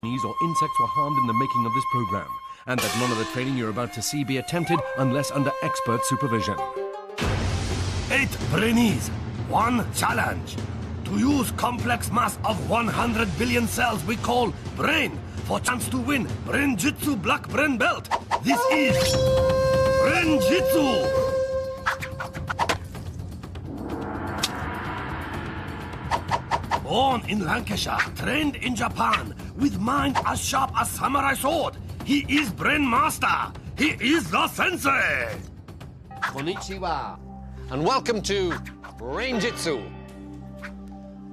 or insects were harmed in the making of this program, and that none of the training you're about to see be attempted unless under expert supervision. 8 Brainees, 1 challenge. To use complex mass of 100 billion cells we call brain for chance to win Brain-Jitsu black brain belt. This is Brain-Jitsu. Born in Lancashire, trained in Japan, with mind as sharp as samurai sword. He is Brain Master. He is the sensei. Konnichiwa, and welcome to Brain-Jitsu.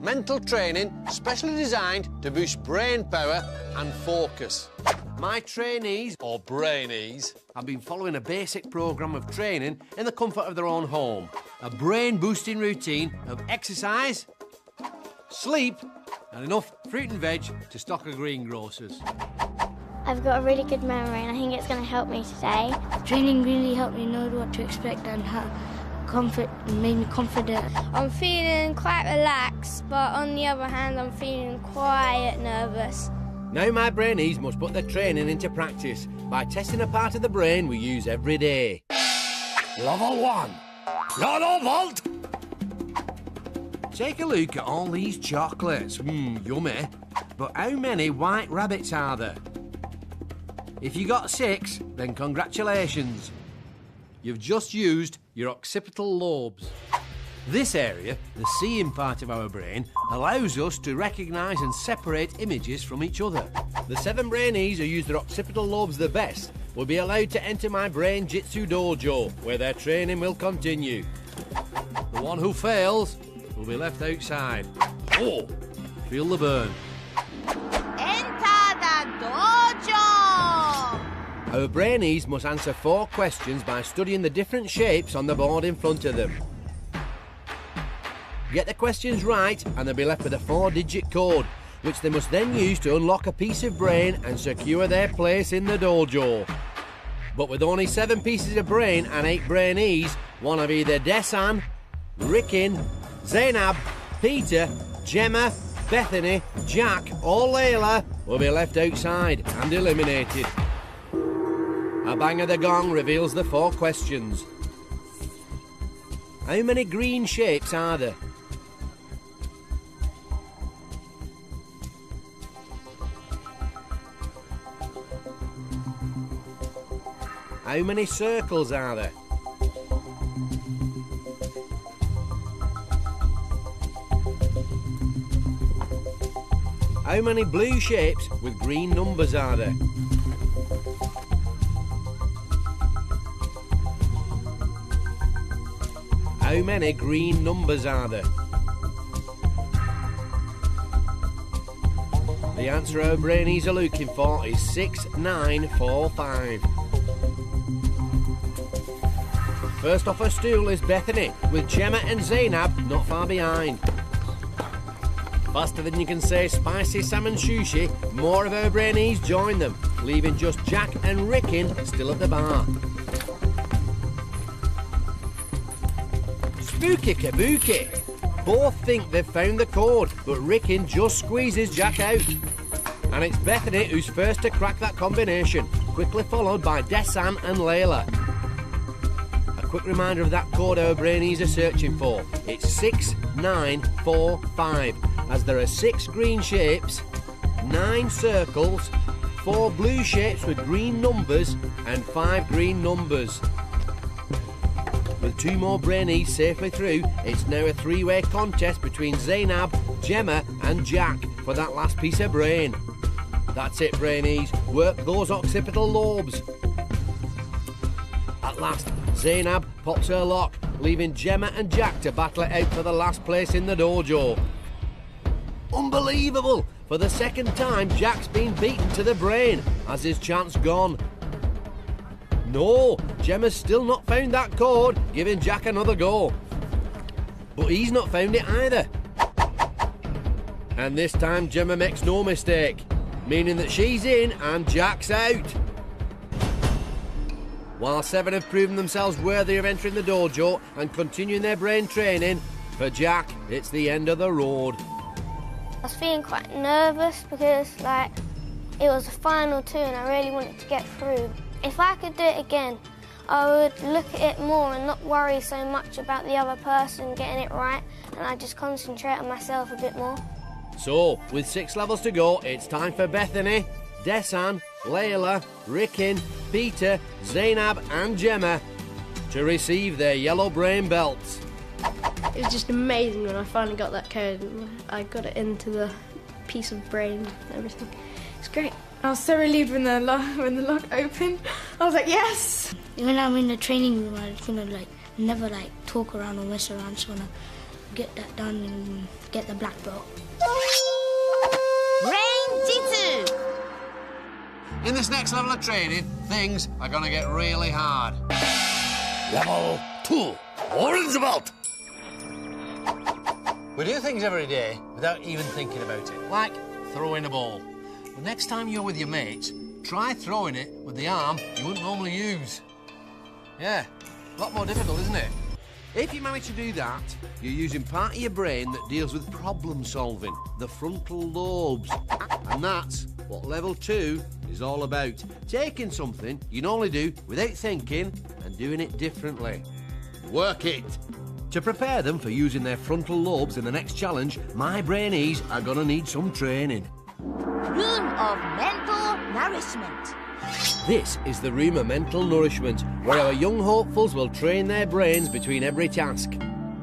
Mental training specially designed to boost brain power and focus. My trainees, or Brainees, have been following a basic programme of training in the comfort of their own home. A brain-boosting routine of exercise, sleep, and enough fruit and veg to stock a greengrocer's. I've got a really good memory and I think it's going to help me today. Training really helped me know what to expect and made me confident. I'm feeling quite relaxed, but on the other hand, I'm feeling quite nervous. Now my Brainees must put their training into practice by testing a part of the brain we use every day. Level 1. Yellow vault. Take a look at all these chocolates. Yummy. But how many white rabbits are there? If you got 6, then congratulations. You've just used your occipital lobes. This area, the seeing part of our brain, allows us to recognise and separate images from each other. The 7 Brainees who use their occipital lobes the best will be allowed to enter my Brain-Jitsu dojo, where their training will continue. The one who fails will be left outside. Oh, feel the burn. Enter the dojo! Our Brainees must answer 4 questions by studying the different shapes on the board in front of them. Get the questions right and they'll be left with a 4-digit code, which they must then use to unlock a piece of brain and secure their place in the dojo. But with only 7 pieces of brain and 8 Brainees, one of either Desann, Rikin, Zeinab, Peter, Jemma, Bethany, Jack or Layla will be left outside and eliminated. A bang of the gong reveals the 4 questions. How many green shapes are there? How many circles are there? How many blue shapes with green numbers are there? How many green numbers are there? The answer our Brainees are looking for is 6945. First off her stool is Bethany, with Jemma and Zeinab not far behind. Faster than you can say spicy salmon sushi, more of our Brainees join them, leaving just Jack and Rikin still at the bar. Spooky kabuki. Both think they've found the code, but Rikin just squeezes Jack out. And it's Bethany who's first to crack that combination, quickly followed by Desann and Layla. A quick reminder of that code our Brainees are searching for. It's 6945, as there are 6 green shapes, 9 circles, 4 blue shapes with green numbers, and 5 green numbers. With 2 more Brainees safely through, it's now a 3-way contest between Zeinab, Jemma and Jack for that last piece of brain. That's it, Brainees. Work those occipital lobes. At last, Zeinab pops her lock, leaving Jemma and Jack to battle it out for the last place in the dojo. Unbelievable! For the second time, Jack's been beaten to the brain. Has his chance gone? No, Jemma's still not found that code, giving Jack another go. But he's not found it either. And this time Jemma makes no mistake, meaning that she's in and Jack's out. While 7 have proven themselves worthy of entering the dojo and continuing their brain training, for Jack, it's the end of the road. I was feeling quite nervous because, It was the final two and I really wanted to get through. If I could do it again, I would look at it more and not worry so much about the other person getting it right, and I'd just concentrate on myself a bit more. So, with 6 levels to go, it's time for Bethany, Desann, Layla, Rikin, Peter, Zeinab and Jemma to receive their yellow brain belts. It was just amazing when I finally got that code and I got it into the piece of brain and everything. It's great. I was so relieved when the lock opened. I was like, yes! When I'm in the training room, I'm gonna never talk around or mess around. Just wanna get that done and get the black belt. Brain-Jitsu! In this next level of training, things are gonna get really hard. Level 2, orange belt. We do things every day without even thinking about it, like throwing a ball. The next time you're with your mates, try throwing it with the arm you wouldn't normally use. Yeah, a lot more difficult, isn't it? If you manage to do that, you're using part of your brain that deals with problem solving, the frontal lobes. And that's what level 2 is all about. Taking something you normally do without thinking and doing it differently. Work it. To prepare them for using their frontal lobes in the next challenge, my Brainees are gonna need some training. Room of mental nourishment. This is the room of mental nourishment, where our young hopefuls will train their brains between every task.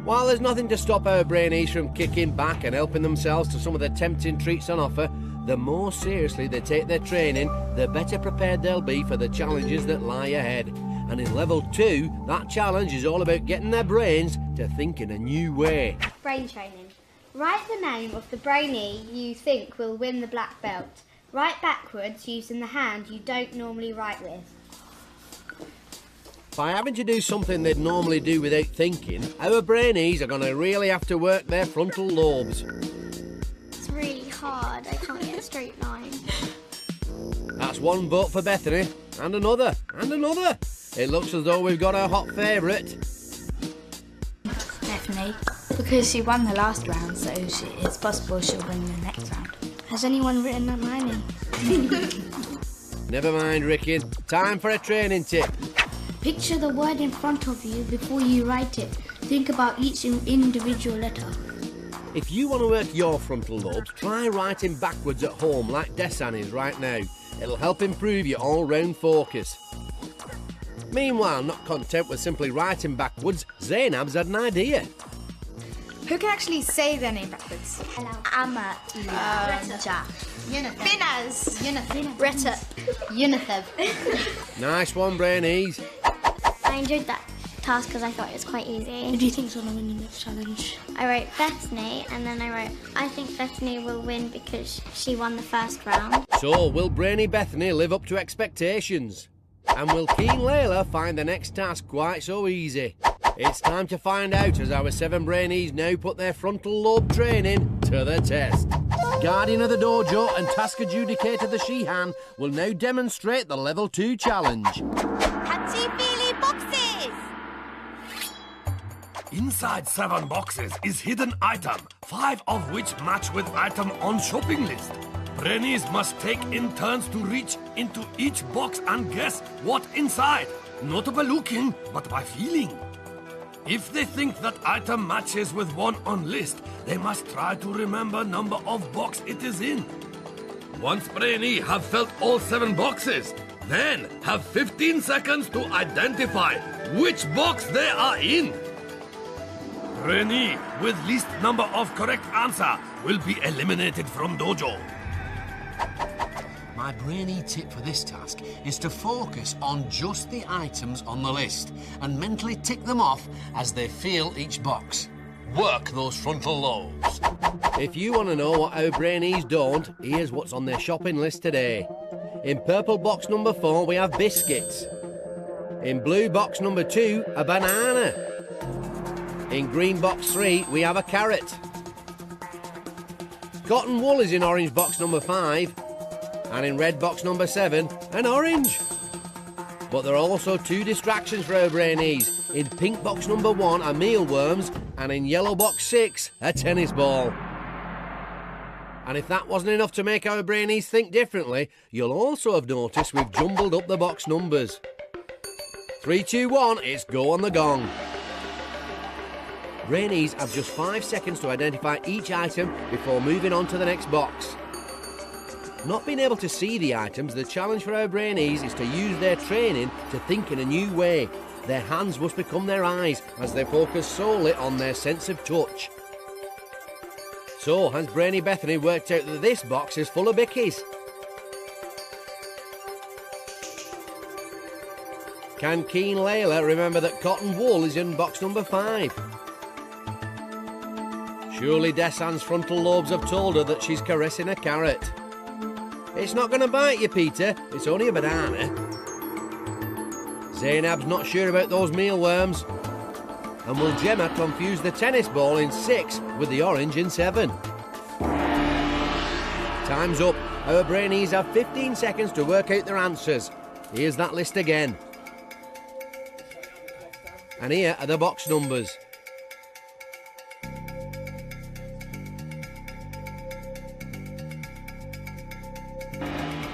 While there's nothing to stop our Brainees from kicking back and helping themselves to some of the tempting treats on offer, the more seriously they take their training, the better prepared they'll be for the challenges that lie ahead. And in level 2, that challenge is all about getting their brains to think in a new way. Brain training. Write the name of the brainee you think will win the black belt. Write backwards using the hand you don't normally write with. By having to do something they'd normally do without thinking, our Brainees are going to really have to work their frontal lobes. It's really hard. I can't get a straight line. That's one vote for Bethany, and another, and another. It looks as though we've got our hot favourite. Bethany, because she won the last round, so it's possible she'll win the next round. Has anyone written that mine in? Never mind, Rikin. Time for a training tip. Picture the word in front of you before you write it. Think about each individual letter. If you want to work your frontal lobes, try writing backwards at home like Desann is right now. It'll help improve your all-round focus. Meanwhile, not content with simply writing backwards, Zeinab's had an idea. Who can actually say their name backwards? Ama. Finnaz. Retta. Unithab. Nice one, Brainees. I enjoyed that task because I thought it was quite Who easy. do you think's gonna win the next challenge? I wrote Bethany and then I wrote, I think Bethany will win because she won the first round. So, will Brainy Bethany live up to expectations? And will keen Layla find the next task quite so easy? It's time to find out as our 7 Brainees now put their frontal lobe training to the test. Guardian of the dojo and task adjudicator the Sheehan will now demonstrate the level 2 challenge. Touchy-feely boxes. Inside 7 boxes is hidden item, 5 of which match with item on shopping list. Brainees must take in turns to reach into each box and guess what inside. Not by looking, but by feeling. If they think that item matches with one on list, they must try to remember number of box it is in. Once Brainee have felt all 7 boxes, then have 15 seconds to identify which box they are in. Brainee with least number of correct answer will be eliminated from dojo. My Brainy tip for this task is to focus on just the items on the list and mentally tick them off as they feel each box. Work those frontal lobes. If you want to know what our Brainees don't, here's what's on their shopping list today. In purple box number 4, we have biscuits. In blue box number 2, a banana. In green box 3, we have a carrot. Cotton wool is in orange box number 5. And in red box number 7, an orange. But there are also 2 distractions for our Brainees. In pink box number 1 are mealworms, and in yellow box 6, a tennis ball. And if that wasn't enough to make our Brainees think differently, you'll also have noticed we've jumbled up the box numbers. 3, 2, 1, it's go on the gong. Brainees have just 5 seconds to identify each item before moving on to the next box. Not being able to see the items, the challenge for our Brainees is to use their training to think in a new way. Their hands must become their eyes as they focus solely on their sense of touch. So, has Brainy Bethany worked out that this box is full of bickies? Can keen Layla remember that cotton wool is in box number 5? Surely Desann's frontal lobes have told her that she's caressing a carrot. It's not going to bite you, Peter. It's only a banana. Zeinab's not sure about those mealworms. And will Jemma confuse the tennis ball in 6 with the orange in 7? Time's up. Our Brainees have 15 seconds to work out their answers. Here's that list again. And here are the box numbers.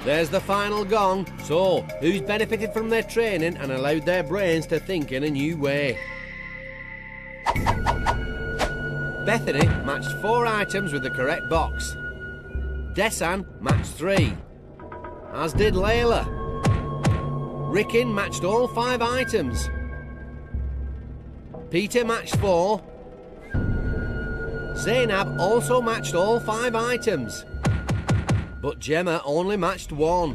There's the final gong. So, who's benefited from their training and allowed their brains to think in a new way? Bethany matched 4 items with the correct box. Desann matched 3. As did Layla. Rikin matched all 5 items. Peter matched 4. Zeinab also matched all 5 items. But Jemma only matched 1,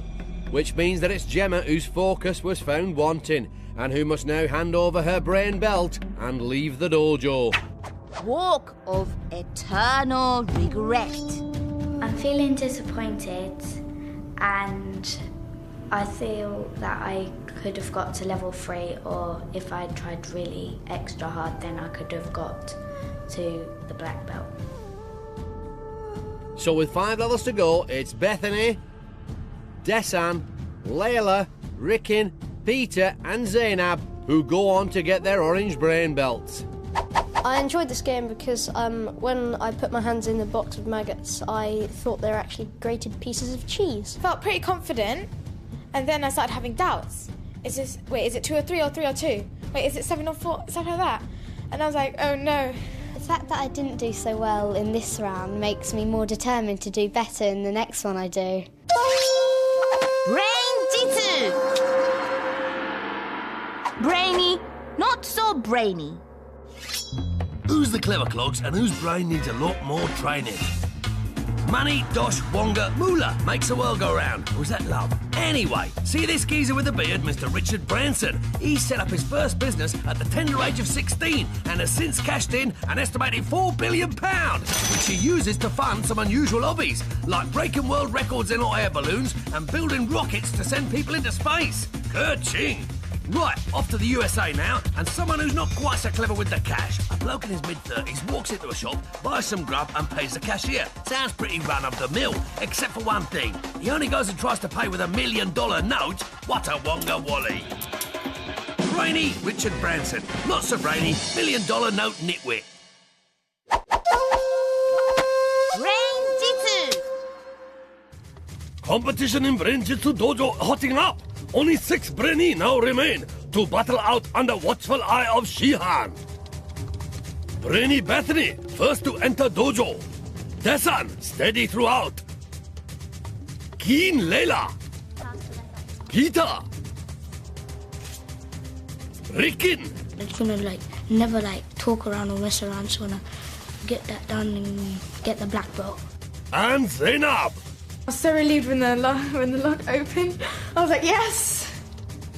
which means that it's Jemma whose focus was found wanting and who must now hand over her brain belt and leave the dojo. Walk of eternal regret. I'm feeling disappointed, and I feel that I could have got to level 3, or if I tried really extra hard, then I could have got to the black belt. So with 5 levels to go, it's Bethany, Desann, Layla, Rikin, Peter and Zeinab who go on to get their orange brain belts. I enjoyed this game because when I put my hands in the box of maggots, I thought they were actually grated pieces of cheese. Felt pretty confident, and then I started having doubts. Is it 2 or 3 or 3 or 2? Wait, is it 7 or 4? Something like that. And I was like, oh no. The fact that I didn't do so well in this round makes me more determined to do better in the next one I do. Brain-Jitsu. Brainy, not so brainy. Who's the clever clogs and whose brain needs a lot more training? Money, dosh, wonga, moolah makes the world go round. Or is that love? Anyway, see this geezer with the beard, Mr. Richard Branson? He set up his first business at the tender age of 16 and has since cashed in an estimated £4 billion, which he uses to fund some unusual hobbies, like breaking world records in hot air balloons and building rockets to send people into space. Ka-ching! Right, off to the USA now, and someone who's not quite so clever with the cash. A bloke in his mid-30s walks into a shop, buys some grub and pays the cashier. Sounds pretty run-of-the-mill, except for one thing. He only goes and tries to pay with $1 million note. What a wonga wally. Brainy Richard Branson. Not so brainy, $1 million note nitwit. Brain-Jitsu. Competition in Brain-Jitsu dojo hotting up. Only 6 Brainees now remain to battle out under watchful eye of Shihan. Brainy Bethany, first to enter dojo. Desann, steady throughout. Keen Layla. Peter. Rikin. I just want to never talk around or mess around, so I want to get that done and get the black belt. And Zeinab. I was so relieved when the lock opened. I was like, yes!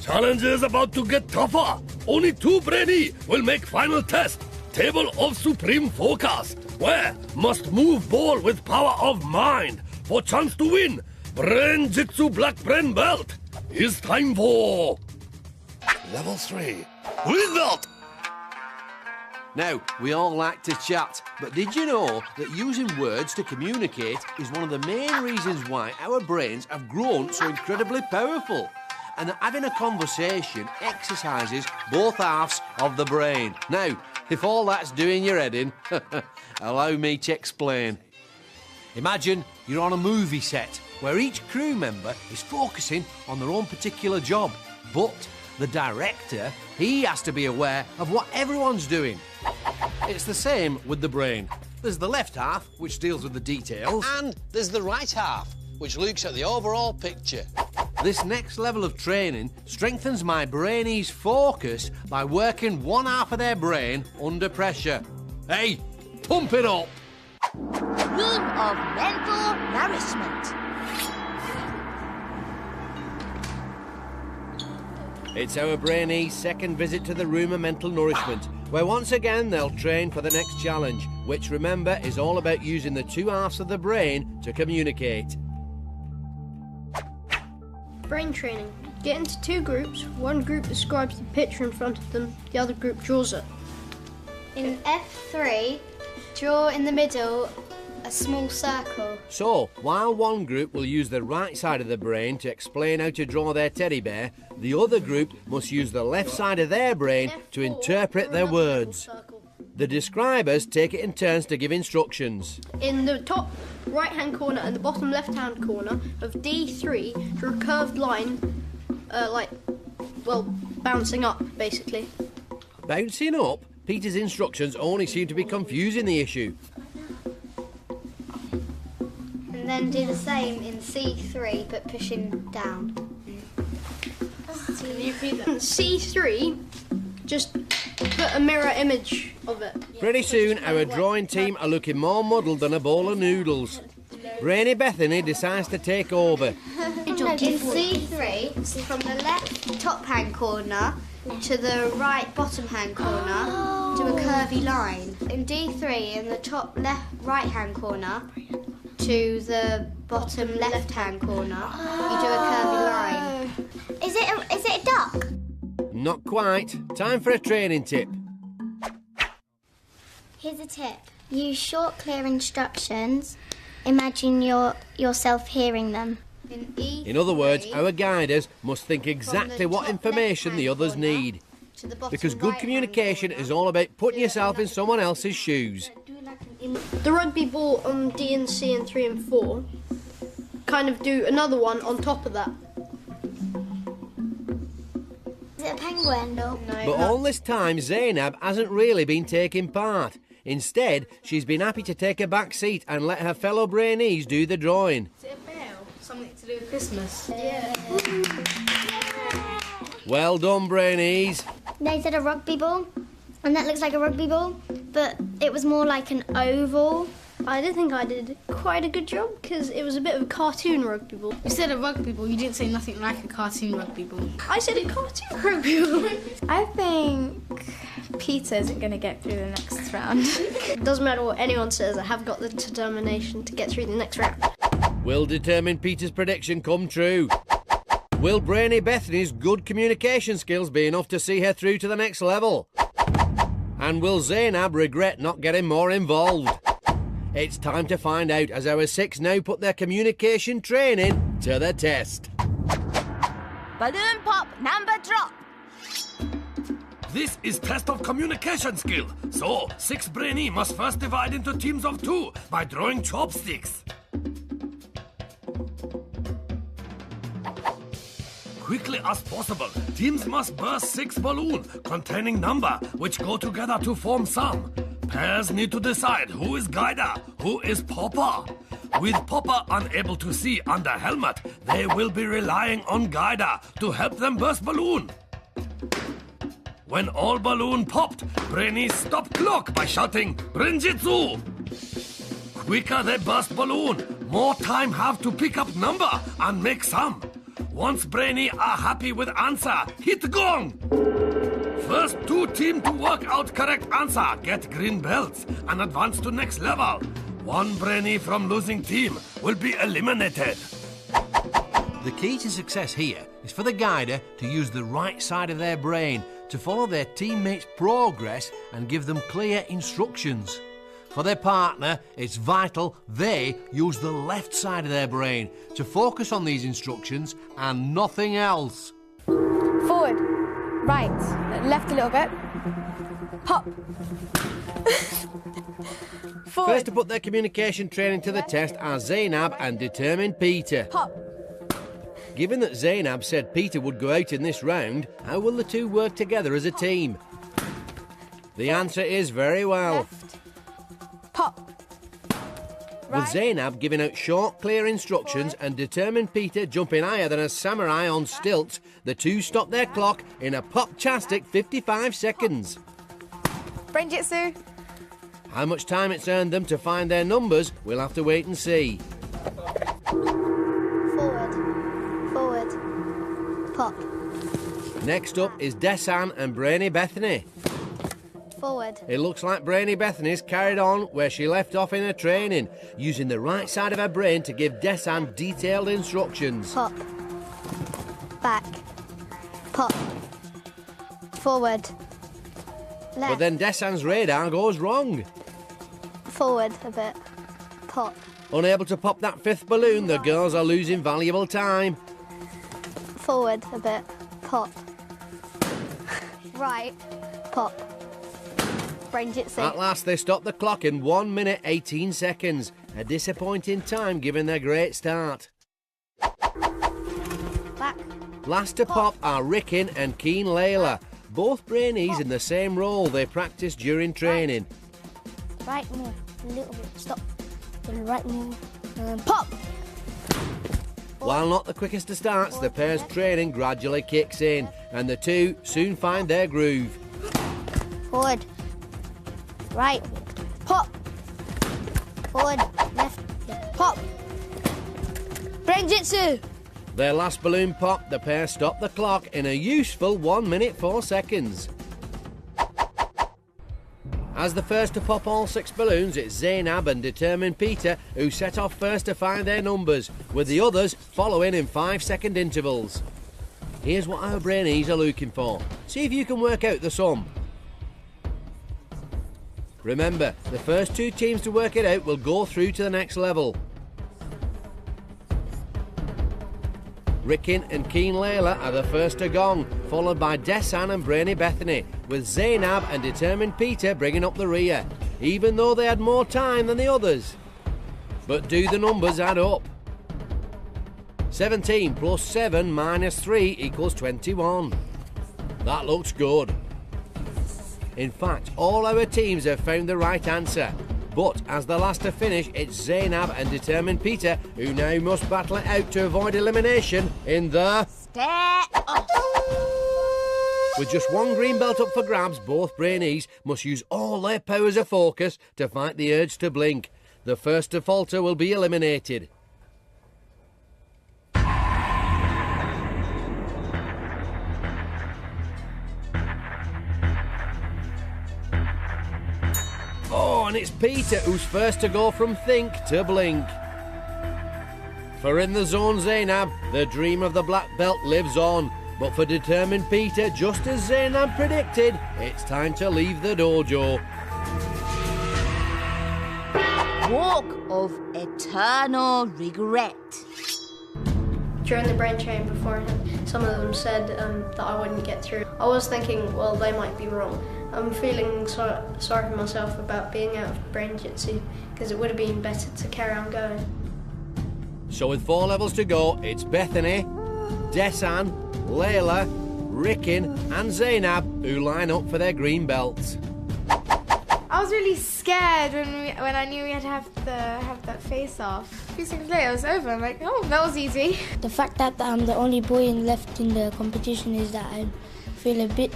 Challenge is about to get tougher. Only 2 Brainees will make final test. Table of Supreme Focus, where must move ball with power of mind for chance to win. Brain-Jitsu Black Brain Belt. It's time for Level 3. Result! Now, we all like to chat, but did you know that using words to communicate is one of the main reasons why our brains have grown so incredibly powerful? And that having a conversation exercises both halves of the brain. Now, if all that's doing your head in, allow me to explain. Imagine you're on a movie set where each crew member is focusing on their own particular job, but the director, he has to be aware of what everyone's doing. It's the same with the brain. There's the left half, which deals with the details. And there's the right half, which looks at the overall picture. This next level of training strengthens my Brainees' focus by working one half of their brain under pressure. Hey, pump it up! Room of mental nourishment. It's our Brainees' second visit to the room of mental nourishment, where once again they'll train for the next challenge, which, remember, is all about using the two halves of the brain to communicate. Brain training. Get into two groups. One group describes the picture in front of them, the other group draws it. In F3, draw in the middle a small circle. So, while one group will use the right side of the brain to explain how to draw their teddy bear, the other group must use the left side of their brain to interpret their words. The describers take it in turns to give instructions. In the top right-hand corner and the bottom left-hand corner of D3, draw a curved line, bouncing up, basically. Bouncing up? Peter's instructions only seem to be confusing the issue. And then do the same in C3, but pushing down. C3, just put a mirror image of it. Pretty soon, our drawing team are looking more muddled than a bowl of noodles. Brainy Bethany decides to take over. In C3, from the left top-hand corner to the right bottom-hand corner, do a curvy line. In D3, in the top left right-hand corner to the bottom left-hand corner, you do a curvy line. Is it a duck? Not quite. Time for a training tip. Here's a tip. Use short, clear instructions. Imagine yourself hearing them. In other words, our guiders must think exactly what information the others need. Because good communication is all about putting yourself in someone else's shoes. The rugby ball on D and C and 3 and 4, kind of do another one on top of that. Is it a penguin? No. But all this time, Zeinab hasn't really been taking part. Instead, she's been happy to take a back seat and let her fellow Brainees do the drawing. Is it a bell? Something to do with Christmas? Yeah. Well done, Brainees. They said a rugby ball, and that looks like a rugby ball, but it was more like an oval. I did think I did quite a good job, because it was a bit of a cartoon rugby ball. You said a rugby ball, you didn't say nothing like a cartoon rugby ball. I said a cartoon rugby ball. I think Peter isn't going to get through the next round. It doesn't matter what anyone says, I have got the determination to get through the next round. Will determined Peter's prediction come true? Will Brainy Bethany's good communication skills be enough to see her through to the next level? And will Zeinab regret not getting more involved? It's time to find out as our 6 now put their communication training to the test. Balloon pop number drop. This is test of communication skill. So, 6 Brainy must first divide into teams of 2 by drawing chopsticks. Quickly as possible, teams must burst 6 balloons containing number which go together to form sum. Pairs need to decide who is guider, who is popper. With popper unable to see under helmet, they will be relying on guider to help them burst balloon. When all balloon popped, Brainees stop clock by shouting Brain-Jitsu. Quicker they burst balloon, more time have to pick up number and make sum. Once Brainy are happy with answer, hit gong. First 2 team to work out correct answer get green belts and advance to next level. 1 Brainy from losing team will be eliminated. The key to success here is for the guider to use the right side of their brain to follow their teammates' progress and give them clear instructions. For their partner, it's vital they use the left side of their brain to focus on these instructions and nothing else. Forward. Right, left a little bit. Pop. Forward. First to put their communication training to the test are Zeinab and determined Peter. Pop. Given that Zeinab said Peter would go out in this round, how will the two work together as a team? The answer is very well. Left. Pop. With Zeinab giving out short, clear instructions and determined Peter jumping higher than a samurai on stilts, the two stop their clock in a pop-tastic 55 seconds. Brain-Jitsu. How much time it's earned them to find their numbers, we'll have to wait and see. Forward. Forward. Pop. Next up is Desann and Brainy Bethany. Forward. It looks like Brainy Bethany's carried on where she left off in her training, using the right side of her brain to give Desann detailed instructions. Pop. Back. Pop. Forward. Left. But then Desann's radar goes wrong. Forward a bit. Pop. Unable to pop that fifth balloon, the girls are losing valuable time. Forward a bit. Pop. Right. Pop. Brain-Jitsu. At last, they stop the clock in 1 minute 18 seconds. A disappointing time given their great start. Back. Last to pop are Rikin and Keen Layla, both Brainees in the same role they practiced during training. Right move. A little bit. Stop. Then right move. Pop. While not the quickest of starts, the pair's training gradually kicks in, and the two soon find their groove. Forward. Right. Pop. Forward. Left. Pop. Brain-Jitsu. Their last balloon pop, the pair stop the clock in a useful 1 minute 4 seconds. As the first to pop all 6 balloons, it's Zeinab and determined Peter who set off first to find their numbers, with the others following in 5-second intervals. Here's what our Brainees are looking for. See if you can work out the sum. Remember, the first 2 teams to work it out will go through to the next level. Rikin and Keen Layla are the first to gong, followed by Desann and Brainy Bethany, with Zeinab and determined Peter bringing up the rear, even though they had more time than the others. But do the numbers add up? 17 plus 7 minus 3 equals 21. That looks good. In fact, all our teams have found the right answer. But as the last to finish, it's Zeinab and determined Peter who now must battle it out to avoid elimination in the... Stare off. With just 1 green belt up for grabs, both Brainees must use all their powers of focus to fight the urge to blink. The first to falter will be eliminated. Oh, and it's Peter who's first to go from think to blink. For in the zone Zeinab, the dream of the black belt lives on. But for determined Peter, just as Zeinab predicted, it's time to leave the dojo. Walk of eternal regret. During the brain training beforehand, some of them said that I wouldn't get through. I was thinking, well, they might be wrong. I'm feeling sorry for myself about being out of Brain-Jitsu, because it would have been better to carry on going. So with 4 levels to go, it's Bethany, Desann, Layla, Rikin and Zeinab who line up for their green belts. I was really scared when I knew we had to have that face off. A few seconds later, it was over. I'm like, oh, that was easy. The fact that I'm the only boy left in the competition is that I feel a bit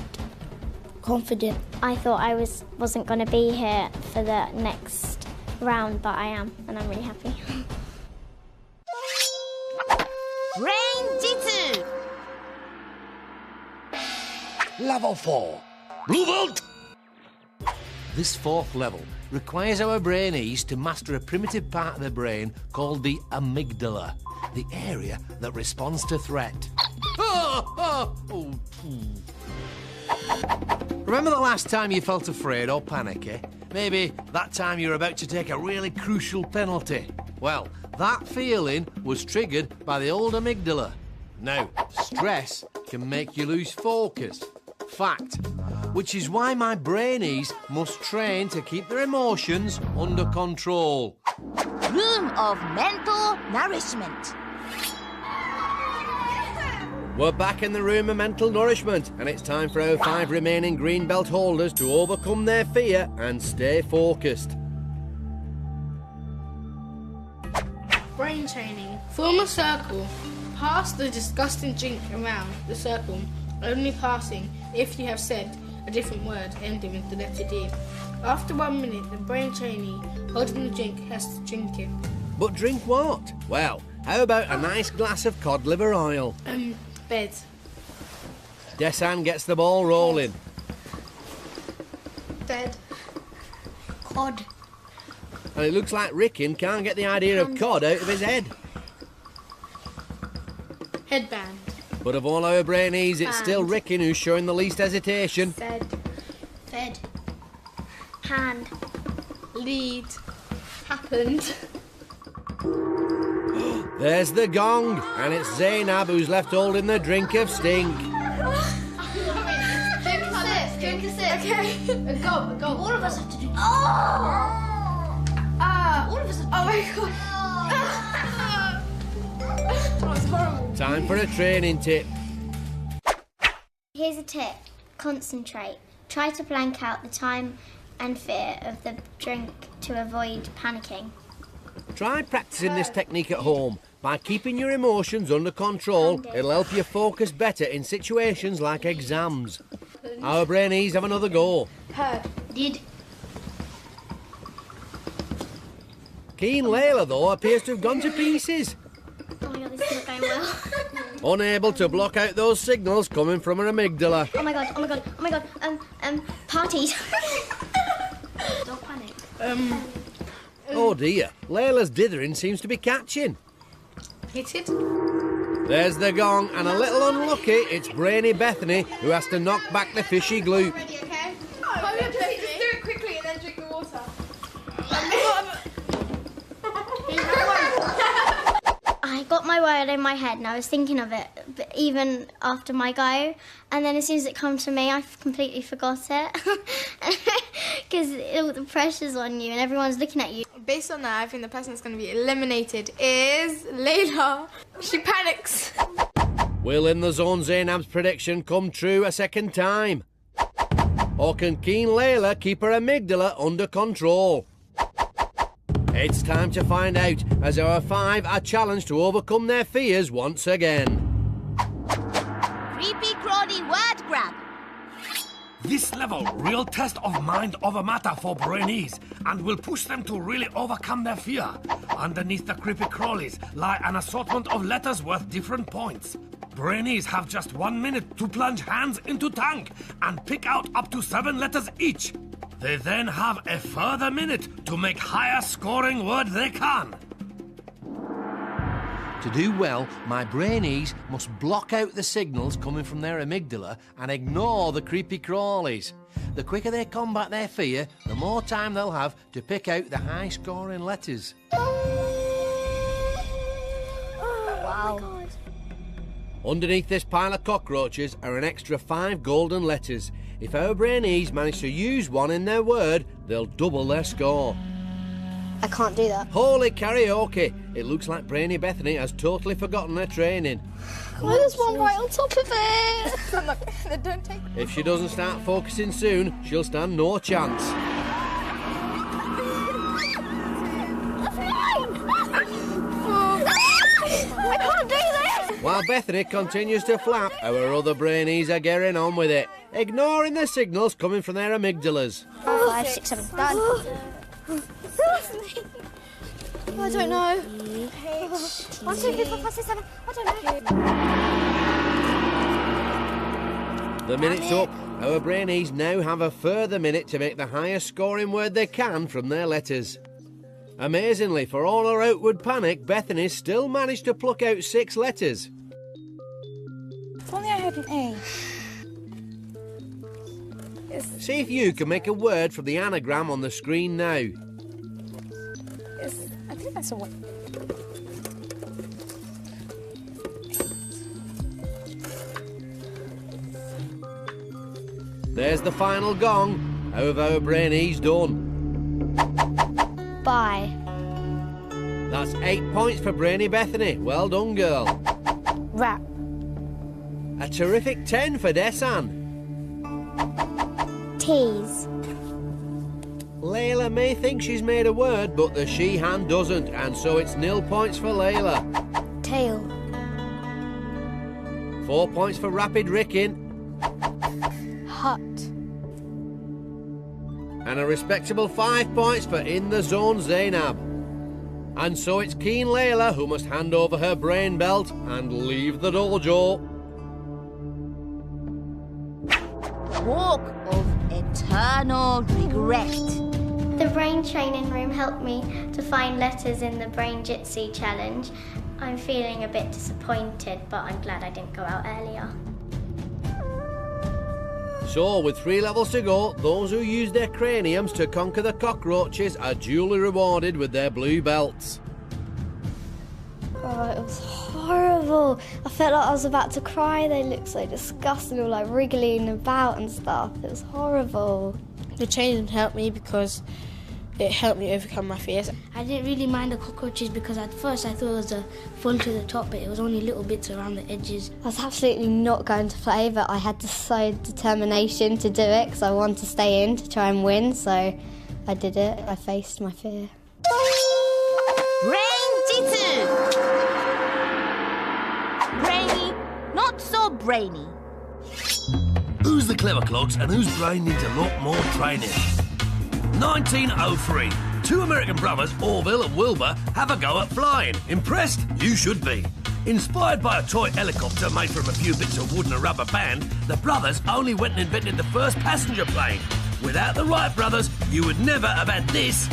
confident. I thought I wasn't going to be here for the next round, but I am, and I'm really happy. Brain-Jitsu. Level 4. Blue belt. This 4th level requires our Brainees to master a primitive part of the brain called the amygdala, the area that responds to threat. Remember the last time you felt afraid or panicky? Maybe that time you were about to take a really crucial penalty. Well, that feeling was triggered by the old amygdala. Now, stress can make you lose focus, Fact. Which is why my Brainees must train to keep their emotions under control. Room of mental nourishment. We're back in the room of mental nourishment, and it's time for our 5 remaining green belt holders to overcome their fear and stay focused. Brain training. Form a circle. Pass the disgusting drink around the circle, only passing if you have said a different word ending with the letter D. After 1 minute, the brain trainee holding the drink has to drink it. But drink what? Well, how about a nice glass of cod liver oil? Bed. Desann gets the ball rolling. Bed. Cod. And it looks like Rikin can't get the idea of cod out of his head. Headband. But of all our Brainees, it's still Rikin who's showing the least hesitation. Fed. Fed. Hand. Lead. Happened. There's the gong, and it's Zeinab who's left holding the drink of stink. Drink a sip. Okay. A gulp. All of us have to do. All of us have to Oh my god. That was horrible. Time for a training tip. Here's a tip. Concentrate. Try to blank out the time and fear of the drink to avoid panicking. Try practicing this technique at home. By keeping your emotions under control, it'll help you focus better in situations like exams. Our Brainees have another go. Did. Keen Layla, though, appears to have gone to pieces. Oh my god, this is not going well. Unable to block out those signals coming from her amygdala. Oh my god. Parties. Don't panic. Oh dear, Layla's dithering seems to be catching. Hit it. There's the gong, and a little unlucky, it's brainy Bethany who has to knock back the fishy glue. Ready, okay? Just do it quickly and then drink the water. I got my word in my head and I was thinking of it even after my go, and then as soon as it comes to me I completely forgot it because the pressure's on you and everyone's looking at you. Based on that, I think the person that's going to be eliminated is Layla. She panics. Will In The Zone Zeinab's prediction come true a second time? Or can keen Layla keep her amygdala under control? It's time to find out, as our 5 are challenged to overcome their fears once again. Creepy crawly word grab. This level, real test of mind over matter for Brainees, and will push them to really overcome their fear. Underneath the creepy crawlies lie an assortment of letters worth different points. Brainees have just 1 minute to plunge hands into tank and pick out up to 7 letters each. They then have a further minute to make higher scoring word they can. To do well, my Brainees must block out the signals coming from their amygdala and ignore the creepy crawlies. The quicker they combat their fear, the more time they'll have to pick out the high-scoring letters. Wow. Underneath this pile of cockroaches are an extra 5 golden letters. If our Brainees manage to use one in their word, they'll double their score. I can't do that. Holy karaoke! It looks like Brainy Bethany has totally forgotten her training. Why there's one right on top of it? Don't take. If she doesn't start focusing soon, she'll stand no chance. I can't do this! While Bethany continues to flap, our other Brainees are getting on with it, ignoring the signals coming from their amygdalas. 4, 5, 6, 7. Done. I don't know. 1, 2, 3, 4, 5, 6, 7. I don't know. The minute's up. Our Brainees now have a further minute to make the highest scoring word they can from their letters. Amazingly, for all her outward panic, Bethany still managed to pluck out 6 letters. If only I had an A. See if you can make a word from the anagram on the screen now. I think that's a one. There's the final gong. How have our Brainees done? Bye. That's 8 points for Brainy Bethany. Well done, girl. Rap. A terrific 10 for Desann. Tease. Layla may think she's made a word, but the she hand doesn't, and so it's 0 points for Layla. Tail. 4 points for Rapid Rikin. Hut. And a respectable 5 points for In the Zone Zeinab. And so it's Keen Layla who must hand over her brain belt and leave the dojo. Walk of eternal regret. The brain training room helped me to find letters in the Brain-Jitsu challenge. I'm feeling a bit disappointed, but I'm glad I didn't go out earlier. So, with 3 levels to go, those who use their craniums to conquer the cockroaches are duly rewarded with their blue belts. Oh, it was horrible. I felt like I was about to cry. They looked so disgusting, all like wriggling about and stuff. It was horrible. The training helped me because it helped me overcome my fears. I didn't really mind the cockroaches because at first I thought it was a fun to the top, but it was only little bits around the edges. I was absolutely not going to play, but I had so determination to do it because I wanted to stay in to try and win, so I did it. I faced my fear. Brain-Jitsu! Brainy, not so brainy. Who's the clever clogs and whose brain needs a lot more training? 1903. 2 American brothers, Orville and Wilbur, have a go at flying. Impressed? You should be. Inspired by a toy helicopter made from a few bits of wood and a rubber band, the brothers only went and invented the first passenger plane. Without the Wright brothers, you would never have had this,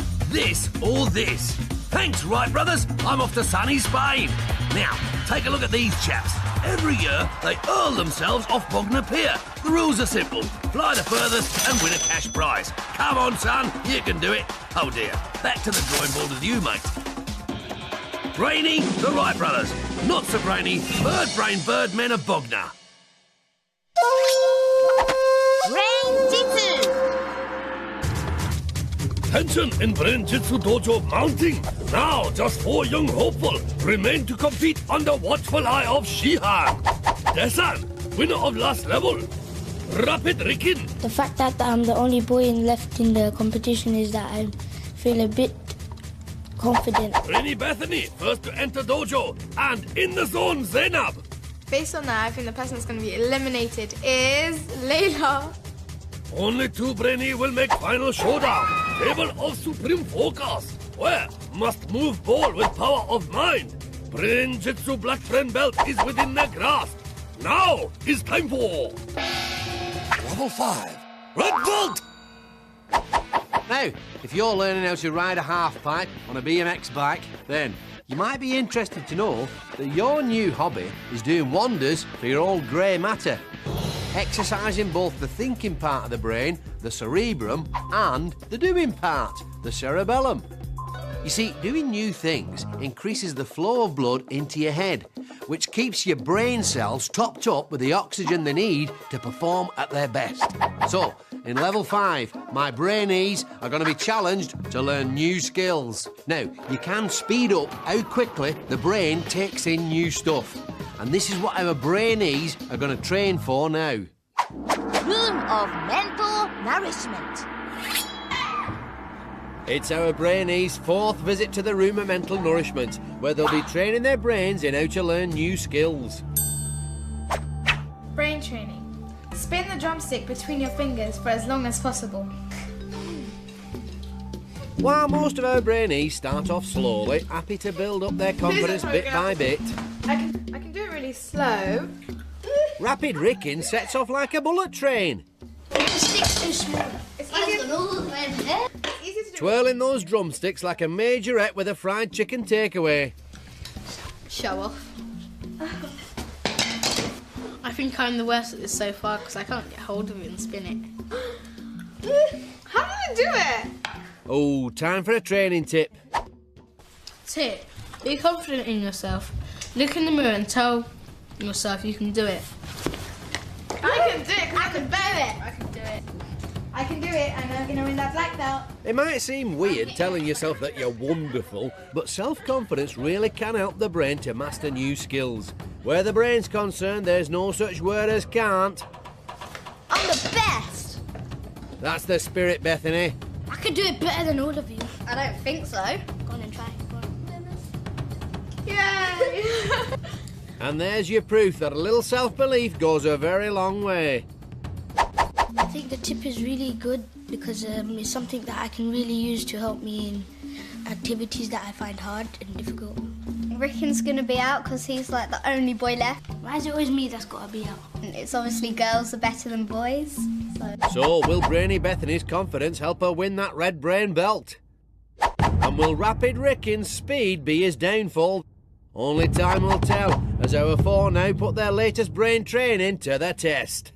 or this. Thanks, Wright brothers. I'm off to sunny Spain. Now, take a look at these chaps. Every year, they hurl themselves off Bognor Pier. The rules are simple. Fly the furthest and win a cash prize. Come on, son, you can do it. Oh dear, back to the drawing board with you, mate. Brainy, the Wright brothers. Not so brainy, bird men of Bognor. Brain-Jitsu! Tension in Brain-Jitsu dojo mounting. Now, just 4 young hopeful remain to compete under watchful eye of Shihan. Desann, winner of last level. Rapid Rikin. The fact that I'm the only boy left in the competition is that I feel a bit confident. Brainy Bethany, first to enter dojo. And In the Zone Zeinab. Based on that, I think the person that's going to be eliminated is Layla. Only 2 Brainy will make final showdown. Table of supreme focus. Where must move ball with power of mind. Brain-Jitsu black brain belt is within their grasp. Now is time for level 5. Red belt. Now, if you're learning how to ride a half-pipe on a BMX bike, then you might be interested to know that your new hobby is doing wonders for your old grey matter. Exercising both the thinking part of the brain, the cerebrum, and the doing part, the cerebellum. You see, doing new things increases the flow of blood into your head, which keeps your brain cells topped up with the oxygen they need to perform at their best. So, in level 5, my Brainees are going to be challenged to learn new skills. Now, you can speed up how quickly the brain takes in new stuff. And this is what our Brainees are going to train for now. Room of mental nourishment. It's our Brainees' 4th visit to the room of mental nourishment, where they'll be training their brains in how to learn new skills. Brain training. Spin the drumstick between your fingers for as long as possible. While most of our Brainees start off slowly, happy to build up their confidence bit by bit, I can do it really slow. Rapid Rikin sets off like a bullet train. The stick's too small. It's easy to do. Twirling those drumsticks like a majorette with a fried chicken takeaway. Show off. I think I'm the worst at this so far because I can't get hold of it and spin it. How did I do it? Oh, time for a training tip. Tip. Be confident in yourself. Look in the mirror and tell yourself you can do it. I can do it because I'm the better. I can do it. can do it and I'm going to win that black belt. It might seem weird telling yourself that you're wonderful, but self-confidence really can help the brain to master new skills. Where the brain's concerned, there's no such word as can't. I'm the best. That's the spirit, Bethany. I could do it better than all of you. I don't think so. Go on and try. Go on. Yay! And there's your proof that a little self-belief goes a very long way. I think the tip is really good because it's something that I can really use to help me in activities that I find hard and difficult. Rikin's going to be out because he's like the only boy left. Why is it always me that's got to be out? And it's obviously girls are better than boys. So will Brainy Bethany's confidence help her win that red brain belt? And will rapid Rikin's speed be his downfall? Only time will tell, as our four now put their latest brain training to the test.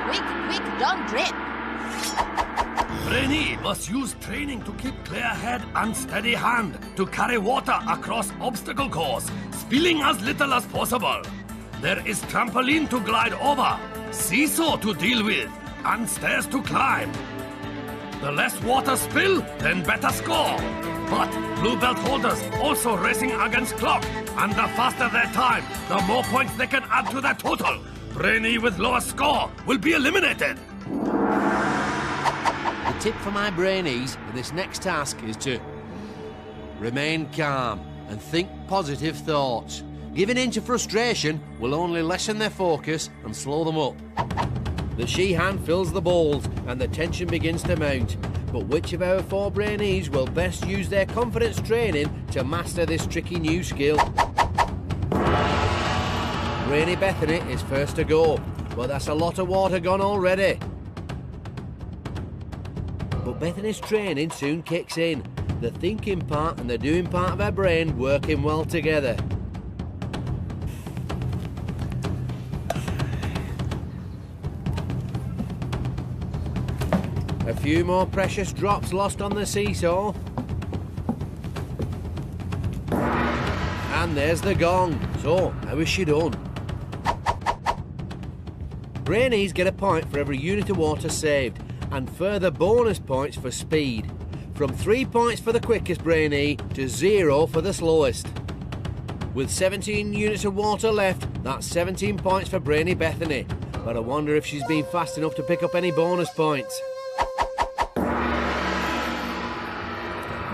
Quick, don't drip. Brainee must use training to keep clear head and steady hand to carry water across obstacle course, spilling as little as possible. There is trampoline to glide over, seesaw to deal with, and stairs to climb. The less water spill, then better score. But blue belt holders also racing against clock, and the faster their time, the more points they can add to their total. Brainee with lower score will be eliminated. The tip for my Brainees in this next task is to remain calm and think positive thoughts. Giving in to frustration will only lessen their focus and slow them up. The she hand fills the bowls and the tension begins to mount. But which of our four Brainees will best use their confidence training to master this tricky new skill? Brainy Bethany is first to go, but that's a lot of water gone already. But Bethany's training soon kicks in, the thinking part and the doing part of her brain working well together. A few more precious drops lost on the seesaw. And there's the gong. So, how is she done? Brainees get a point for every unit of water saved, and further bonus points for speed. From 3 points for the quickest Brainee to 0 for the slowest. With 17 units of water left, that's 17 points for Brainy Bethany. But I wonder if she's been fast enough to pick up any bonus points.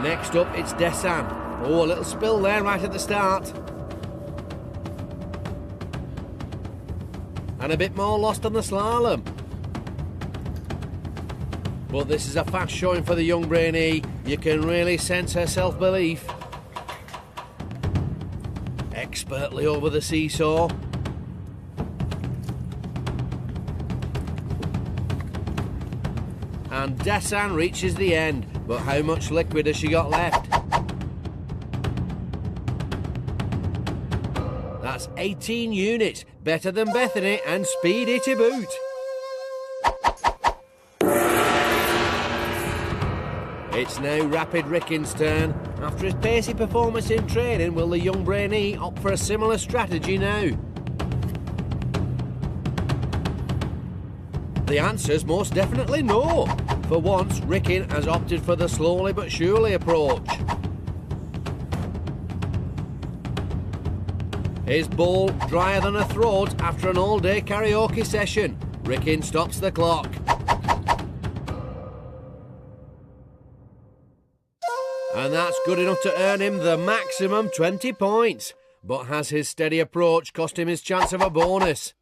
Next up, it's Desann. Oh, a little spill there right at the start. And a bit more lost on the slalom. But this is a fast showing for the young Brainee. You can really sense her self-belief. Expertly over the seesaw. And Desann reaches the end. But how much liquid has she got left? That's 18 units, better than Bethany and speedy to boot. It's now Rapid Rikin's turn. After his pacey performance in training, will the young Brainee opt for a similar strategy now? The answer's most definitely no. For once, Rikin has opted for the slowly but surely approach. His bowl drier than a throat after an all-day karaoke session. Rikin stops the clock. And that's good enough to earn him the maximum 20 points. But has his steady approach cost him his chance of a bonus?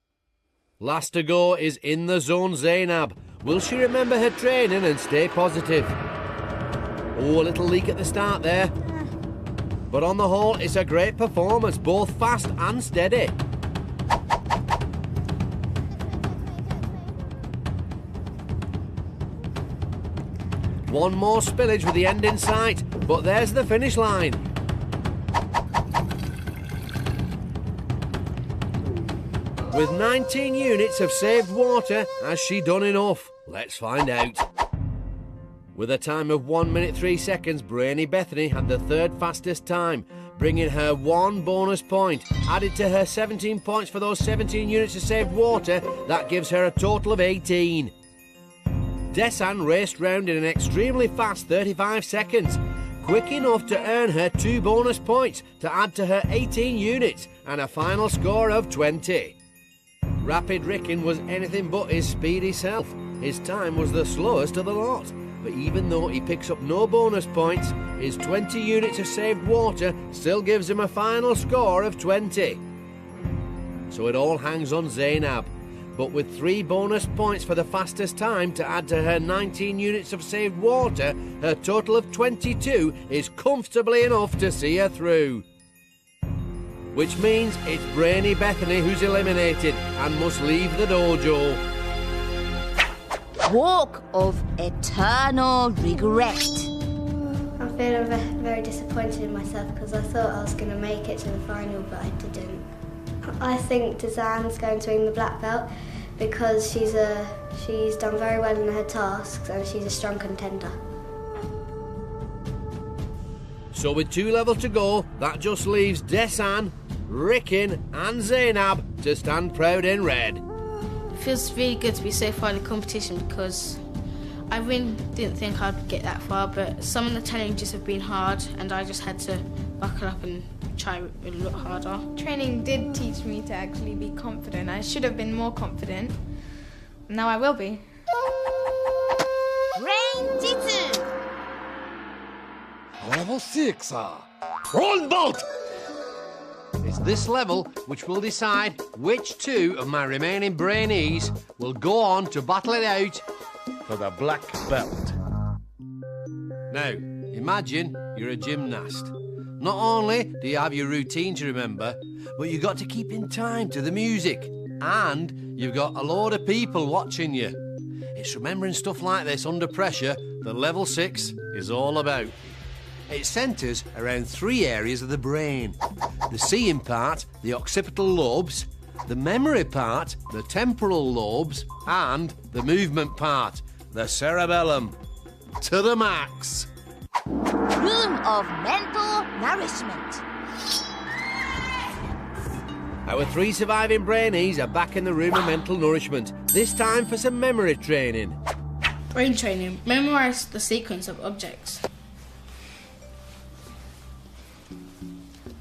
Last to go is In the Zone Zeinab. Will she remember her training and stay positive? Oh, a little leak at the start there. But on the whole, it's a great performance, both fast and steady. One more spillage with the end in sight, but there's the finish line. With 19 units of saved water, has she done enough? Let's find out. With a time of 1 minute 3 seconds, Brainy Bethany had the third fastest time, bringing her 1 bonus point. Added to her 17 points for those 17 units of saved water, that gives her a total of 18. Desann raced round in an extremely fast 35 seconds, quick enough to earn her 2 bonus points to add to her 18 units and a final score of 20. Rapid Rikin was anything but his speedy self. His time was the slowest of the lot, but even though he picks up no bonus points, his 20 units of saved water still gives him a final score of 20. So it all hangs on Zeinab, but with 3 bonus points for the fastest time to add to her 19 units of saved water, her total of 22 is comfortably enough to see her through. Which means it's Brainy Bethany who's eliminated and must leave the dojo. Walk of eternal regret. I'm feeling very disappointed in myself because I thought I was going to make it to the final, but I didn't. I think Desann's going to win the black belt because she's done very well in her tasks and she's a strong contender. So with 2 levels to go, that just leaves Desann, Rikin and Zeinab to stand proud in red. It feels really good to be so far in the competition because I really didn't think I'd get that far, but some of the challenges have been hard and I just had to buckle up and try a lot harder. Training did teach me to actually be confident. I should have been more confident. Now I will be. Brain-Jitsu. Level 6, Roll bolt! It's this level which will decide which 2 of my remaining Brainees will go on to battle it out For the black belt. Now, imagine you're a gymnast. Not only do you have your routine to remember, but you've got to keep in time to the music. And you've got a load of people watching you. It's remembering stuff like this under pressure that level 6 is all about. It centres around 3 areas of the brain. The seeing part, the occipital lobes, the memory part, the temporal lobes, and the movement part, the cerebellum. To the max. Room of mental nourishment. Our 3 surviving Brainees are back in the room of mental nourishment, this time for some memory training. Brain training. Memorize the sequence of objects.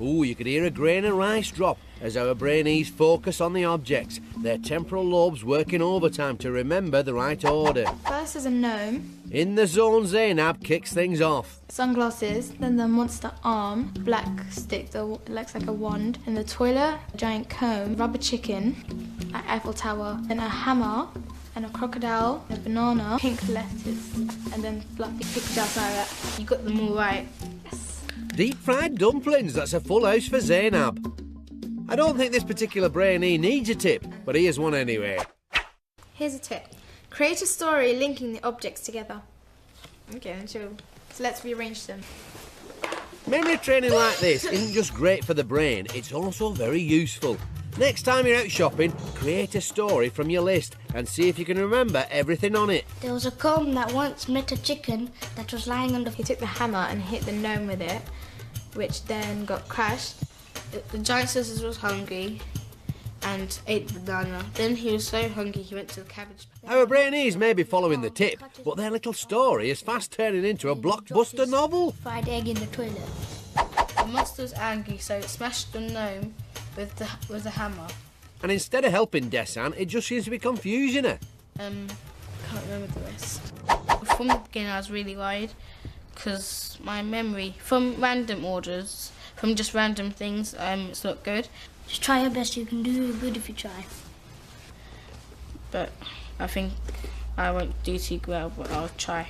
Ooh, you could hear a grain of rice drop as our Brainees focus on the objects, their temporal lobes working overtime to remember the right order. First is a gnome. In the zone, Zeinab kicks things off. Sunglasses, then the monster arm, black stick that looks like a wand, and the toilet, a giant comb, rubber chicken, an Eiffel Tower, then a hammer, and a crocodile, a banana, pink lettuce, and then fluffy pictures outside that. You got them all right. Yes. Deep-fried dumplings, that's a full house for Zeinab. I don't think this particular Brainee needs a tip, but here's one anyway. Here's a tip. Create a story linking the objects together. Okay, so let's rearrange them. Memory training like this isn't just great for the brain, it's also very useful. Next time you're out shopping, create a story from your list and see if you can remember everything on it. There was a comb that once met a chicken that was lying on the... He took the hammer and hit the gnome with it, which then got crushed. The giant scissors was hungry and ate the banana. Then he was so hungry he went to the cabbage patch. Our Brainees may be following the tip, but their little story is fast turning into a blockbuster novel. Fried egg in the toilet. The monster was angry, so it smashed the gnome with the hammer. And instead of helping Desann, it just seems to be confusing her. Can't remember the rest. From the beginning I was really worried because my memory, from random orders, from just random things, it's not good. Just try your best, you can do good if you try. But I think I won't do too well, but I'll try.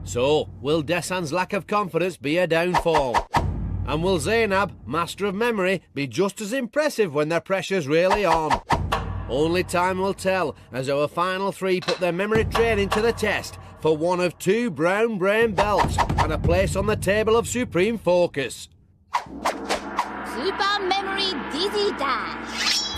So, will Desann's lack of confidence be a downfall? And will Zeinab, master of memory, be just as impressive when their pressure's really on? Only time will tell as our final 3 put their memory training to the test for one of 2 brown brain belts and a place on the table of supreme focus. Super Memory Dizzy Dash.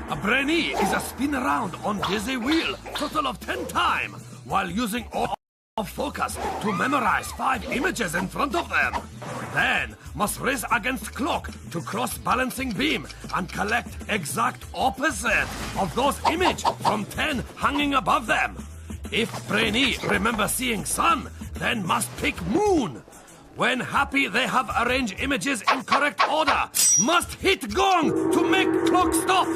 A Brainee is a spin around on dizzy wheel, total of 10 times, while using all of focus to memorize 5 images in front of them. then must race against clock to cross balancing beam and collect exact opposite of those image from 10 hanging above them. If Brainee remember seeing sun, then must pick moon. When happy they have arranged images in correct order, must hit gong to make clock stop.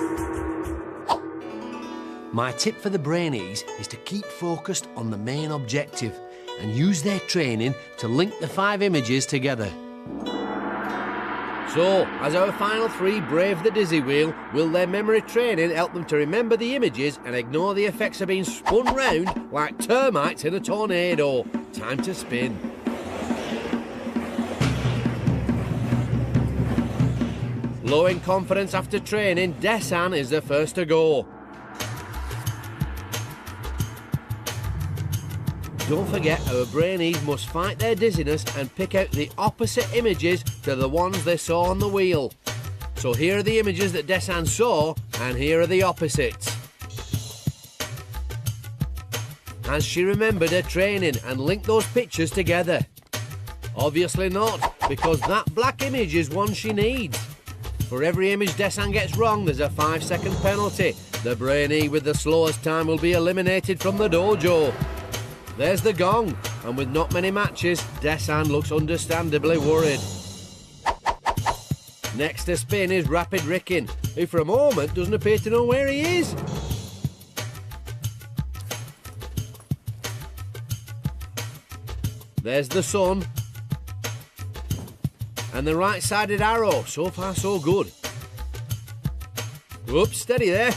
My tip for the Brainees is to keep focused on the main objective and use their training to link the 5 images together. So, as our final 3 brave the dizzy wheel, will their memory training help them to remember the images and ignore the effects of being spun round like termites in a tornado? Time to spin. Low in confidence after training, Desann is the first to go. Don't forget, our Brainees must fight their dizziness and pick out the opposite images to the ones they saw on the wheel. So here are the images that Desann saw, and here are the opposites. Has she remembered her training and linked those pictures together? Obviously not, because that black image is one she needs. For every image Desann gets wrong, there's a 5-second penalty. The Brainee with the slowest time will be eliminated from the dojo. There's the gong, and with not many matches, Desann looks understandably worried. Next to spin is Rapid Rikin, who for a moment doesn't appear to know where he is. There's the sun. And the right-sided arrow. So far, so good. Oops, steady there.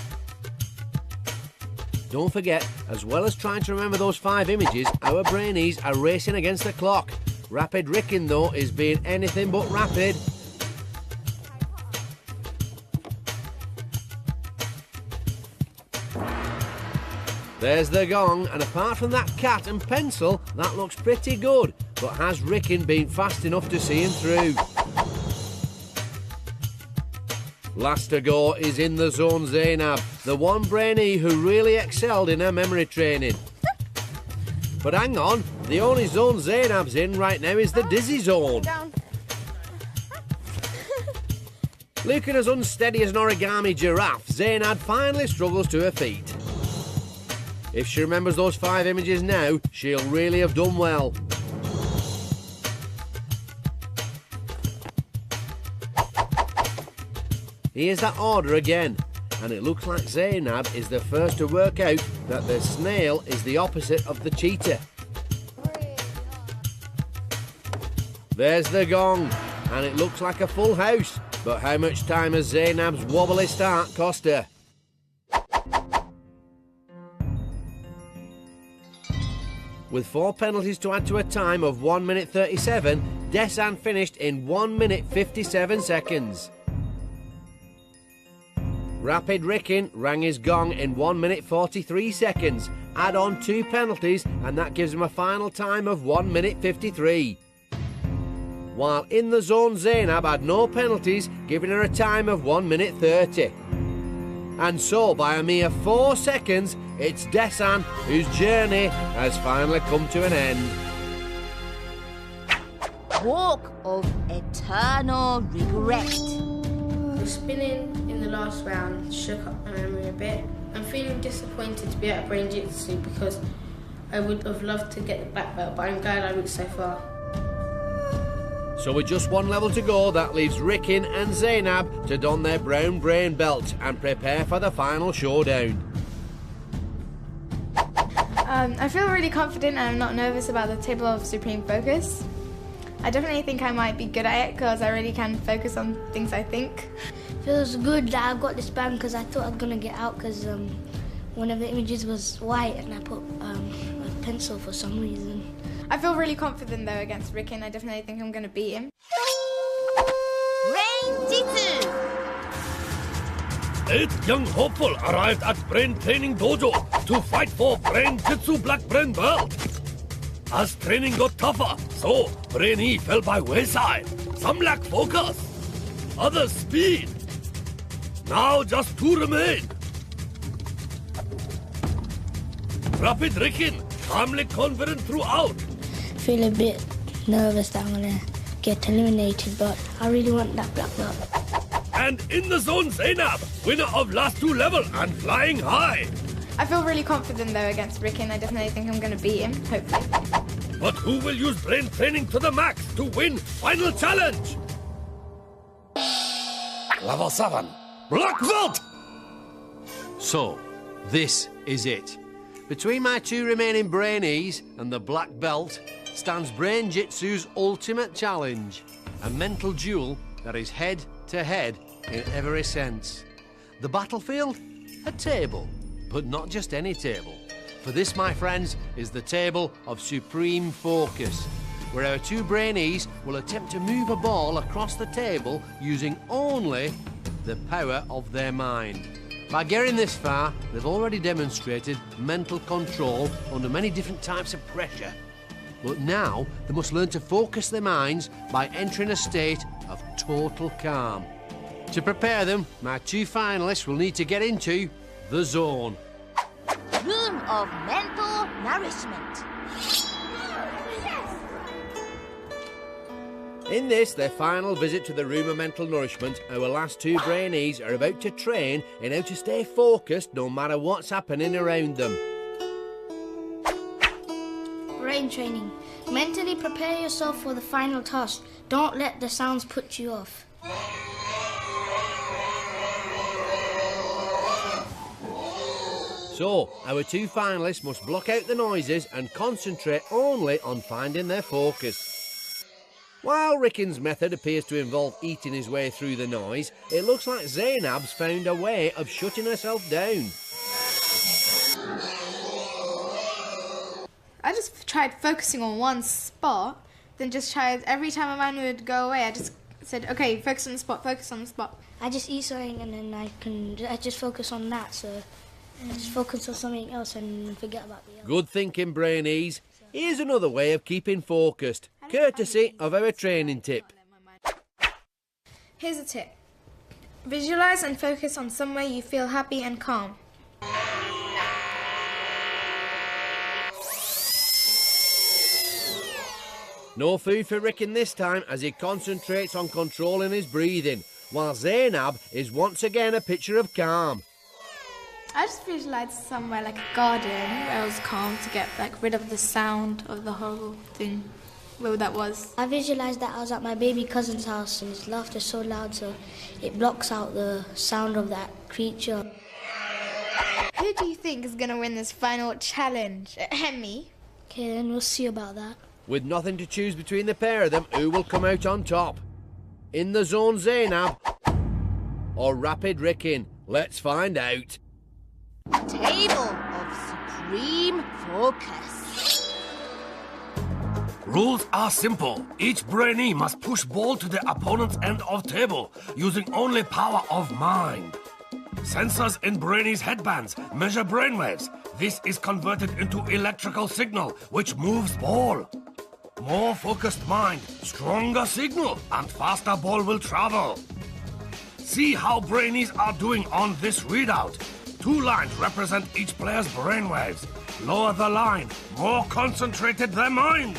Don't forget, as well as trying to remember those 5 images, our Brainees are racing against the clock. Rapid Rikin, though, is being anything but rapid. There's the gong, and apart from that cat and pencil, that looks pretty good. But has Rikin been fast enough to see him through? Last to go is in the zone Zeinab, the one Brainee who really excelled in her memory training. But hang on, the only zone Zeinab's in right now is the dizzy zone. Looking as unsteady as an origami giraffe, Zeinab finally struggles to her feet. If she remembers those 5 images now, she'll really have done well. Here's that order again, and it looks like Zeinab is the first to work out that the snail is the opposite of the cheetah. There's the gong, and it looks like a full house, but how much time has Zeinab's wobbly start cost her? With 4 penalties to add to a time of 1 minute 37, Desann finished in 1 minute 57 seconds. Rapid Rikin rang his gong in 1 minute 43 seconds. Add on 2 penalties and that gives him a final time of 1 minute 53. While in the zone Zeinab had no penalties, giving her a time of 1 minute 30. And so by a mere 4 seconds, it's Desann whose journey has finally come to an end. Walk of eternal regret. The spinning in the last round shook up my memory a bit. I'm feeling disappointed to be out of Brain-Jitsu because I would have loved to get the black belt, but I'm glad I reached so far. So with just 1 level to go, that leaves Rikin and Zeinab to don their brown brain belts and prepare for the final showdown. I feel really confident and I'm not nervous about the table of supreme focus. I definitely think I might be good at it because I really can focus on things I think. Feels good that I've got this band because I thought I was going to get out because one of the images was white and I put a pencil for some reason. I feel really confident though against Rikin. I definitely think I'm going to beat him. Brain-Jitsu. 8 young hopeful arrived at Brain Training Dojo to fight for Brain-Jitsu Black Brain Belt. As training got tougher, so Brainee fell by wayside. Some lack focus, others speed. Now just 2 remain. Rapid Rikin, calmly confident throughout. Feel a bit nervous that I'm going to get eliminated, but I really want that black belt. And in the zone, Zeinab, winner of last 2 level and flying high. I feel really confident though against Rikin. I definitely think I'm going to beat him, hopefully. But who will use brain training to the max to win final challenge? Level 7, black belt! So, this is it. Between my 2 remaining Brainees and the black belt stands Brain-Jitsu's ultimate challenge. A mental duel that is head to head in every sense. The battlefield? A table. But not just any table. For this, my friends, is the table of supreme focus, where our 2 Brainees will attempt to move a ball across the table using only the power of their mind. By getting this far, they've already demonstrated mental control under many different types of pressure. But now, they must learn to focus their minds by entering a state of total calm. To prepare them, my 2 finalists will need to get into the zone. Room of mental nourishment. In this, their final visit to the room of mental nourishment, our last 2 Brainees are about to train in how to stay focused no matter what's happening around them. Brain training. Mentally prepare yourself for the final task. Don't let the sounds put you off. So, our 2 finalists must block out the noises and concentrate only on finding their focus. While Rikin's method appears to involve eating his way through the noise, it looks like Zeinab's found a way of shutting herself down. I just tried focusing on one spot, then just tried, every time my mind would go away, I just said, okay, focus on the spot, focus on the spot. I just eat something and then I just focus on that, so I just focus on something else and forget about the other. Good thinking, Brainees. Here's another way of keeping focused, courtesy of our training tip. Here's a tip. Visualize and focus on somewhere you feel happy and calm. No food for Rikin this time as he concentrates on controlling his breathing, while Zeinab is once again a picture of calm. I just visualised somewhere like a garden where I was calm to get rid of the sound of the horrible thing, where that was. I visualised that I was at my baby cousin's house and his laughter so loud so it blocks out the sound of that creature. Who do you think is going to win this final challenge? Me? Okay, then we'll see about that. With nothing to choose between the pair of them, who will come out on top? In the zone, Zeinab? Or rapid Rikin? Let's find out. Table of supreme focus. Rules are simple. Each Brainee must push ball to the opponent's end of table using only power of mind. Sensors in Brainees' headbands measure brainwaves. This is converted into electrical signal, which moves ball. More focused mind, stronger signal, and faster ball will travel. See how Brainees are doing on this readout. 2 lines represent each player's brainwaves. Lower the line, more concentrated their mind.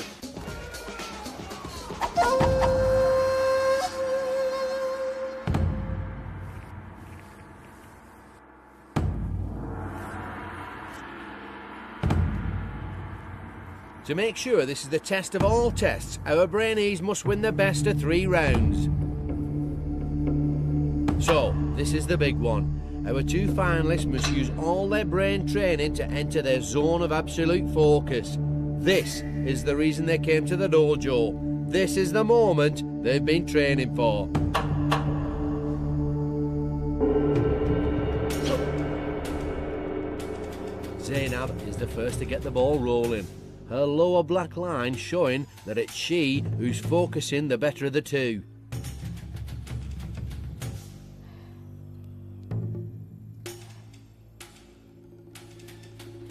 To make sure this is the test of all tests, our Brainees must win the best of 3 rounds. So, this is the big one. Our 2 finalists must use all their brain training to enter their zone of absolute focus. This is the reason they came to the dojo. This is the moment they've been training for. Zeinab is the first to get the ball rolling. Her lower black line showing that it's she who's focusing the better of the 2.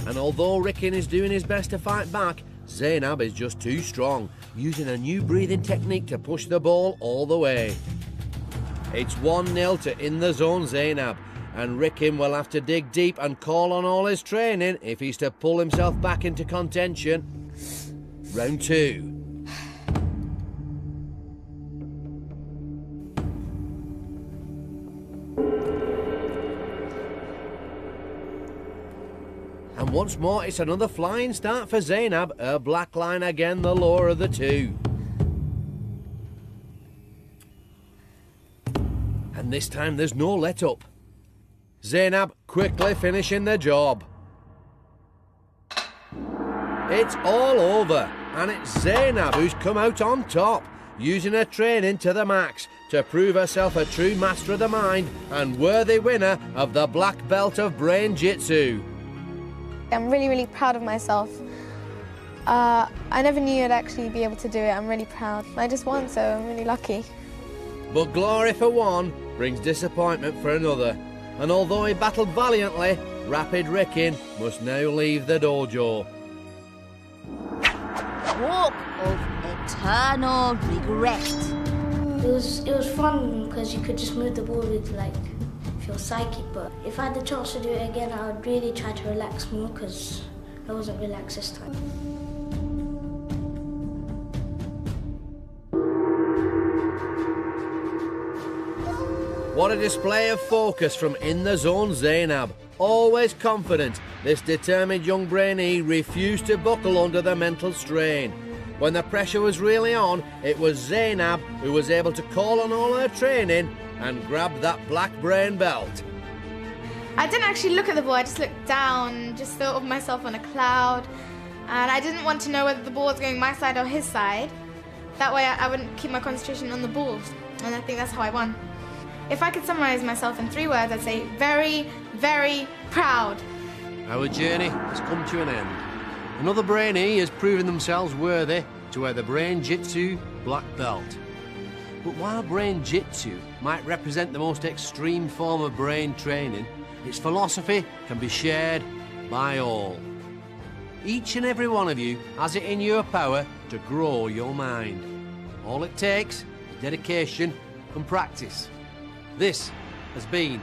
And although Rikin is doing his best to fight back, Zeinab is just too strong, using a new breathing technique to push the ball all the way. It's 1-0 to in the zone Zeinab, and Rikin will have to dig deep and call on all his training if he's to pull himself back into contention. Round 2. once more it's another flying start for Zeinab, her black line again the lower of the two. And this time there's no let up. Zeinab quickly finishing the job. It's all over, and it's Zeinab who's come out on top, using her training to the max to prove herself a true master of the mind and worthy winner of the black belt of Brain-Jitsu. I'm really, really proud of myself. I never knew I'd actually be able to do it. I'm really proud. I just won, so I'm really lucky. But glory for one brings disappointment for another, and although he battled valiantly, Rapid Rikin must now leave the dojo. Walk of eternal regret. It was fun because you could just move the ball with feel psychic, but if I had the chance to do it again, I would really try to relax more because I wasn't relaxed this time. What a display of focus from in the zone Zeinab. Always confident, this determined young Brainee refused to buckle under the mental strain. When the pressure was really on, it was Zeinab who was able to call on all her training and grab that black brain belt. I didn't actually look at the ball, I just looked down, just thought of myself on a cloud, and I didn't want to know whether the ball was going my side or his side. That way I wouldn't keep my concentration on the balls, and I think that's how I won. If I could summarise myself in 3 words, I'd say very, very proud. Our journey has come to an end. Another Brainee has proven themselves worthy to wear the Brain-Jitsu black belt. But while Brain-Jitsu might represent the most extreme form of brain training, its philosophy can be shared by all. Each and every one of you has it in your power to grow your mind. All it takes is dedication and practice. This has been